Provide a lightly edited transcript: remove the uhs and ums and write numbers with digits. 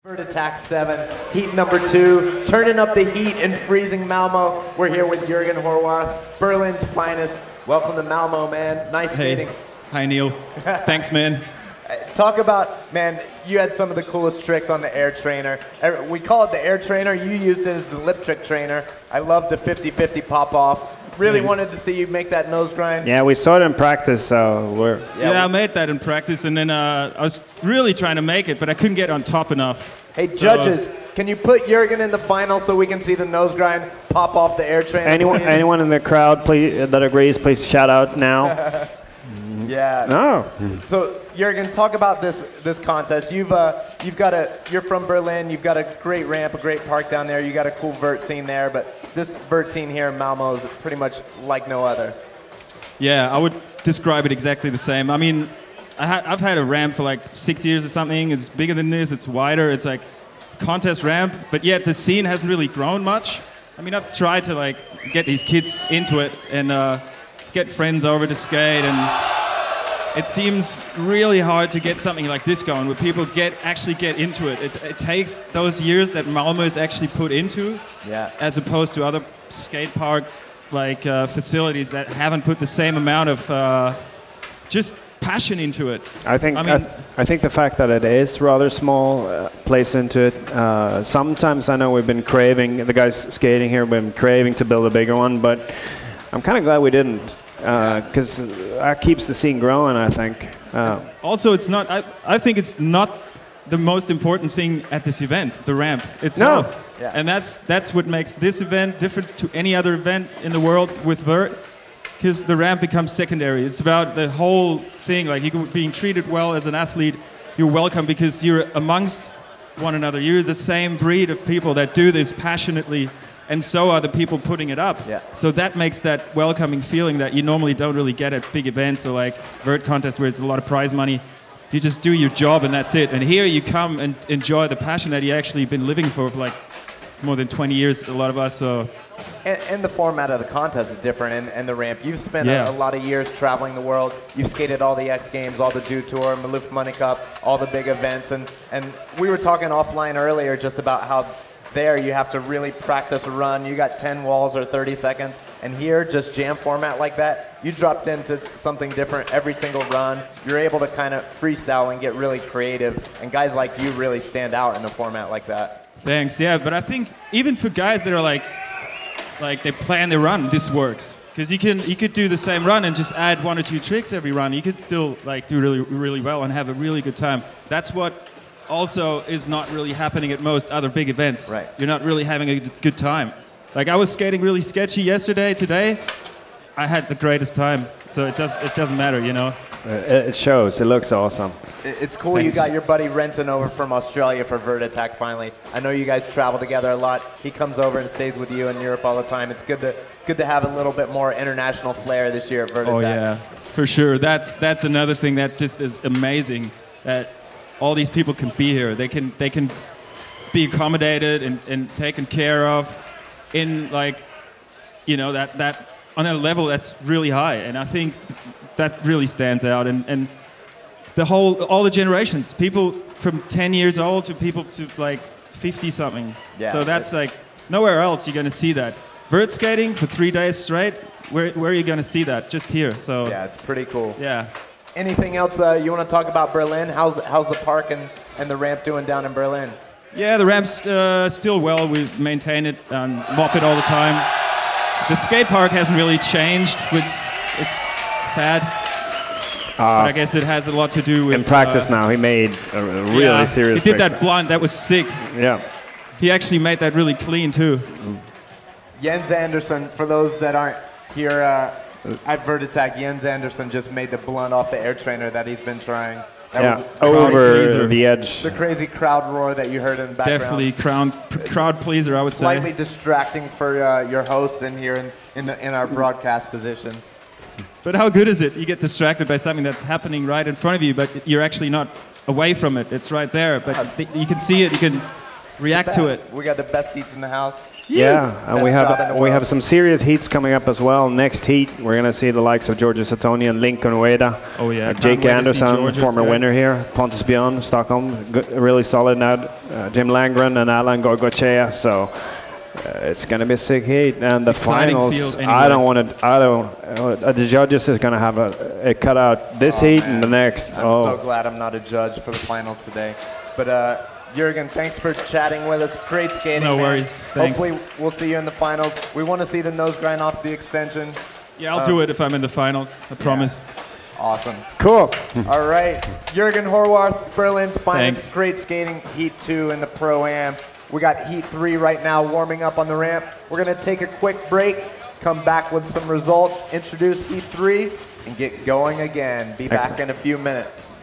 Vert Attack 7, heat number 2, turning up the heat in freezing Malmo. We're here with Jürgen Horwarrth, Berlin's finest. Welcome to Malmo, man. Nice skating. Hi, Neil. Thanks, man. Talk about, man, you had some of the coolest tricks on the air trainer. We call it the air trainer. You used it as the lip trick trainer. I love the 50-50 pop-off. Really wanted to see you make that nose grind. Yeah, we saw it in practice, so we're... Yeah, I made that in practice, and then I was really trying to make it, but I couldn't get on top enough. Hey, judges, can you put Jürgen in the final so we can see the nose grind pop off the air trainer? Anyone in the crowd that agrees, please shout out now. Yeah. No. So Jürgen, talk about this contest. You're from Berlin. You've got a great ramp, a great park down there. You got a cool vert scene there, but this vert scene here in Malmo is pretty much like no other. Yeah, I would describe it exactly the same. I mean, I've had a ramp for like 6 years or something. It's bigger than this. It's wider. It's like a contest ramp, but yet the scene hasn't really grown much. I mean, I've tried to like get these kids into it and get friends over to skate, and it seems really hard to get something like this going, where people actually get into it. It takes those years that Malmo is actually put into, as opposed to other skate park facilities that haven't put the same amount of just passion into it. I think the fact that it is rather small plays into it. Sometimes I know we've been craving, the guys skating here have been craving to build a bigger one, but I'm kind of glad we didn't. Because that keeps the scene growing, I think. Also, it's not. I think it's not the most important thing at this event, the ramp itself. No. Yeah. And that's what makes this event different to any other event in the world with Vert, because the ramp becomes secondary. It's about the whole thing, like you being treated well as an athlete. You're welcome because you're amongst one another. You're the same breed of people that do this passionately. And so are the people putting it up. Yeah. So that makes that welcoming feeling that you normally don't really get at big events or like Vert contests where it's a lot of prize money. You just do your job and that's it. And here you come and enjoy the passion that you actually been living for like more than 20 years, a lot of us. So. And the format of the contest is different, and the ramp. You've spent a lot of years traveling the world. You've skated all the X Games, all the Dew Tour, Maloof Money Cup, all the big events. And we were talking offline earlier just about how there you have to really practice a run. You got 10 walls or 30 seconds. And here, just jam format like that, you dropped into something different every single run. You're able to kind of freestyle and get really creative. And guys like you really stand out in a format like that. Thanks, yeah. But I think even for guys that are like they plan their run, this works. Because you could do the same run and just add 1 or 2 tricks every run. You could still like do really, really well and have a really good time. That's what also is not really happening at most other big events. Right. You're not really having a good time. Like I was skating really sketchy yesterday, today, I had the greatest time. So it doesn't matter, you know? It shows, it looks awesome. It's cool. Thanks. You got your buddy Renton over from Australia for Vert Attack finally. I know you guys travel together a lot. He comes over and stays with you in Europe all the time. It's good to have a little bit more international flair this year at Vert Attack. Oh yeah, for sure. That's another thing that just is amazing, that all these people can be here. They can be accommodated and taken care of in like, you know, that on a level that's really high. And I think that really stands out. And all the generations, people from 10 years old to people to like 50 something. Yeah. So that's like nowhere else you're gonna see that. Vert skating for 3 days straight. Where are you gonna see that? Just here. So yeah, it's pretty cool. Yeah. Anything else you want to talk about Berlin? How's the park and the ramp doing down in Berlin? Yeah, the ramp's still well. We maintain it and mop it all the time. The skate park hasn't really changed, which it's sad. But I guess it has a lot to do with... In practice now, he made a really serious he did that blunt. That was sick. Yeah. He actually made that really clean, too. Jens Andersson, for those that aren't here at Vert Attack, Jens Andersson just made the blunt off the air trainer that he's been trying. That was over the edge. The crazy crowd roar that you heard in the background. Definitely crowd pleaser, I would say. Slightly distracting for your hosts in here in our broadcast positions. But how good is it? You get distracted by something that's happening right in front of you, but you're actually not away from it. It's right there, but you can see it, you can react to it. We got the best seats in the house. Yeah, and we have some serious heats coming up as well. Next heat, we're going to see the likes of Georgia Satoni and Lincoln Ueda. Oh yeah, Jake Anderson, former winner here. Pontus Björn, Stockholm, really solid now. Jim Langren and Alan Gorgochea. So it's going to be a sick heat. And the finals, anyway. The judges is going to have a cutout this heat and the next. I'm so glad I'm not a judge for the finals today. But Jürgen, thanks for chatting with us. Great skating. No worries. Thanks. Hopefully we'll see you in the finals. We want to see the nose grind off the extension. Yeah, I'll do it if I'm in the finals. I promise. Yeah. Awesome. Cool. All right. Jürgen Horwarrth, Berlin's finest. Thanks. Great skating. Heat 2 in the Pro-Am. We got Heat 3 right now warming up on the ramp. We're going to take a quick break, come back with some results, introduce Heat 3, and get going again. Be back in a few minutes.